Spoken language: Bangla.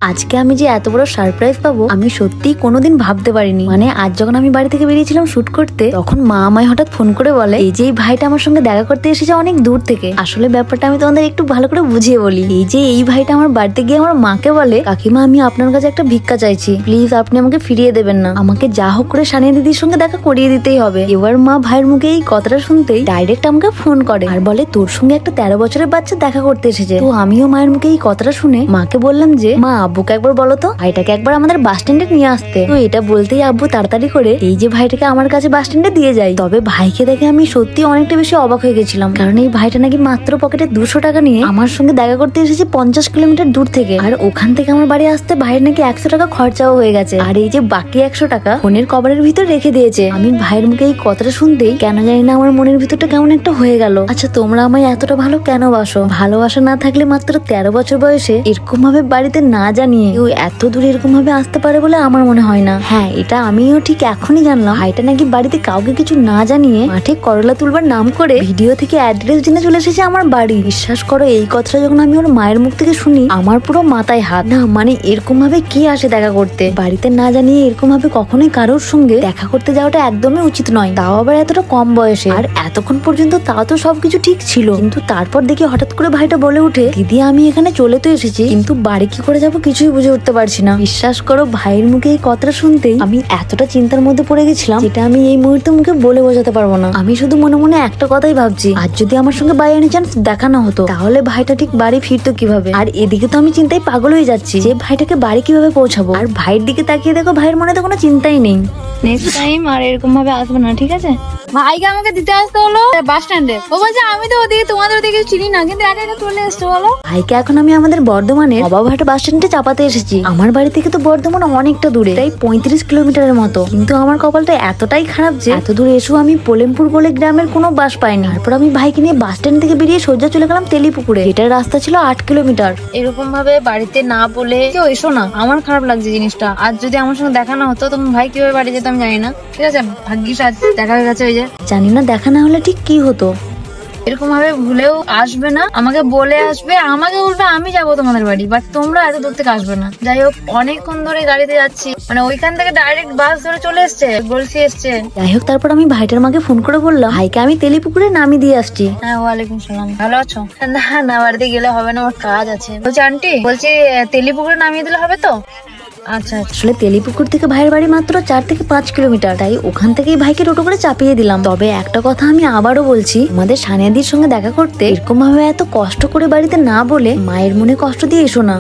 আজকে আমি যে এত বড় সারপ্রাইজ পাবো আমি সত্যি কোনোদিন ভাবতে পারিনি। মানে আজ যখন আমি বাড়ি থেকে বেরিয়েছিলাম শুট করতে, তখন মা আমায় হঠাৎ ফোন করে বলে এই যে এই ভাইটা আমার সঙ্গে দেখা করতে এসেছে অনেক দূর থেকে। আসলে ব্যাপারটা আমি তোমাদের একটু ভালো করে বুঝিয়ে বলি। এই যে এই ভাইটা আমার বাড়িতে গিয়ে আমার মাকে বলে, কাকিমা আমি আপনার কাছে একটা ভিক্ষা চাইছি, প্লিজ আপনি আমাকে ফিরিয়ে দেবেন না, আমাকে যা হোক করে সানিয়া দিদির সঙ্গে দেখা করিয়ে দিতেই হবে। এবার মা ভাইয়ের মুখে এই কথাটা শুনতেই ডাইরেক্ট আমাকে ফোন করে আর বলে তোর সঙ্গে একটা 13 বছরের বাচ্চা দেখা করতে এসেছে। তো আমিও মায়ের মুখে এই কথাটা শুনে মাকে বললাম যে মা আব্বুকে একবার বলো তো ভাইটাকে একবার আমাদের বাস স্ট্যান্ডে নিয়ে আসতে। তো এটা বলতেই আব্বু তাড়াতাড়ি করে এই যে ভাইটাকে আমার কাছে বাস স্ট্যান্ডে দিয়ে যায়। তবে ভাইকে দেখে আমি সত্যি অনেকটা বেশি অবাক হয়ে গেছিলাম, কারণ এই ভাইটা নাকি মাত্র পকেটে 200 টাকা নিয়ে আমার সঙ্গে দেখা করতে এসেছে 50 কিলোমিটার দূর থেকে। আর ওখান থেকে আমার বাড়ি আসতে ভাইয়ের নাকি 100 টাকা খরচাও হয়ে গেছে। আর এই যে বাকি 100 টাকা ফোনের কভারের ভিতর রেখে দিয়েছে। আমি ভাইয়ের মুখে এই কথাটা শুনতেই কেন জানি না আমার মনের ভিতরটা কেমন একটা হয়ে গেল। আচ্ছা তোমরা আমায় এতটা ভালো কেন বাসো? ভালোবাসা না থাকলে মাত্র 13 বছর বয়সে এরকম ভাবে বাড়িতে না জানিয়ে কেউ এত দূরে এরকম ভাবে আসতে পারে বলে আমার মনে হয় না। হ্যাঁ এটা আমিও ঠিক এখনই জানলাম, ভাইটা নাকি বাড়িতে কাউকে কিছু না জানিয়ে মাঠে করলা তুলবার নাম করে ভিডিও থেকে অ্যাড্রেস জেনে চলে এসেছে আমার বাড়ি। বিশ্বাস করো এই কথাটা যখন আমি ওর মায়ের মুখ থেকে শুনি আমার পুরো মাথায় হাত। না মানে এরকম ভাবে কি আসে দেখা করতে? বাড়িতে না জানিয়ে এরকম ভাবে কখনোই কারোর সঙ্গে দেখা করতে যাওয়াটা একদমই উচিত নয়, তাও আবার এতটা কম বয়সে। আর এতক্ষণ পর্যন্ত তাও তো সবকিছু ঠিক ছিল, কিন্তু তারপর দেখি হঠাৎ করে ভাইটা বলে উঠে দিদি আমি এখানে চলে তো এসেছি, কিন্তু বাড়ি কি করে যাবো কিছুই বুঝে উঠতে পারছি না। বিশ্বাস করো ভাইয়ের মুখে এই কথাটা শুনতেই আমি এতটা চিন্তার মধ্যে পড়ে গেছিলাম যেটা আমি এই মুহূর্তে মুখে বলে বোঝাতে পারবো না। আমি শুধু মনে মনে একটা কথাই ভাবছি, আজ যদি আমার সঙ্গে বাই এনি চান্স দেখা না হতো তাহলে ভাইটা ঠিক বাড়ি ফিরতো কিভাবে? আর এদিকে তো আমি চিন্তায় পাগল হয়ে যাচ্ছি যে ভাইটাকে বাড়ি কিভাবে পৌঁছাবো। আর ভাইয়ের দিকে তাকিয়ে দেখো ভাইয়ের মনে তো কোনো চিন্তাই নেই। নেক্সট টাইম আর এরকম ভাবে আসবে না, ঠিক আছে? ভাইকে আমাকে দিতে আসতে হলো বাস স্ট্যান্ডে। ও বলছে আমি তো ওদিকে তোমাদের ওদিকে চিনি না, কিন্তু একা একা চলে এসছো বলো। ভাইকে এখন আমি আমাদের বর্ধমানের অবাবহাট বাস স্ট্যান্ডে চাপাতে এসেছি। আমার বাড়ি থেকে তো বর্ধমান অনেকটা দূরে, তাই 35 কিলোমিটারের মতো। কিন্তু আমার কপালটা এতটাই খারাপ যে এত দূরে এসেও আমি পোলেমপুর বলে গ্রামের কোনো বাস পাইনি। তারপর আমি ভাইকে নিয়ে বাস স্ট্যান্ড থেকে বেরিয়ে সোজা চলে গেলাম তেলিপুকুরে, যেটার রাস্তা ছিল 8 কিলোমিটার। এরকম ভাবে বাড়িতে না বলে কেউ এসো না, আমার খারাপ লাগছে জিনিসটা। আজ যদি আমার সঙ্গে দেখা না হতো তোমার ভাই কিভাবে বাড়ি যেত আমি জানি না। ঠিক আছে ভাগ্যিস আজ দেখা হয়ে গেছে। ওই যে জানি না দেখা না হলে ঠিক কি হতো। এরকম ভাবে ভুলেও আসবে না, আমাকে বলে আসবে, আমাকে বলবে আমি যাবো তোমাদের বাড়ি, বাট তোমরা এত দূর থেকে আসবে না। যাই হোক অনেকক্ষণ ধরে গাড়িতে যাচ্ছি, মানে ওইখান থেকে ডাইরেক্ট বাস ধরে চলে এসছে, গলসি এসছে। যাই হোক তারপর আমি ভাইটার মাকে ফোন করে বললাম ভাইকে আমি তেলিপুকুরে নামিয়ে দিয়ে আসছি। হ্যাঁ ওয়ালাইকুম সালাম, ভালো আছো? না না বাড়িতে গেলে হবে না, আমার কাজ আছে। বলছি আন্টি, বলছি তেলিপুকুরে নামিয়ে দিলে হবে তো? আচ্ছা আসলে তেলিপুকুর থেকে ভাইয়ের বাড়ি মাত্র 4 থেকে 5 কিলোমিটার, তাই ওখান থেকেই ভাইকে টোটো করে চাপিয়ে দিলাম। তবে একটা কথা আমি আবারও বলছি, আমাদের সানিয়াদির সঙ্গে দেখা করতে এরকম ভাবে এত কষ্ট করে বাড়িতে না বলে মায়ের মনে কষ্ট দিয়ে এসো না।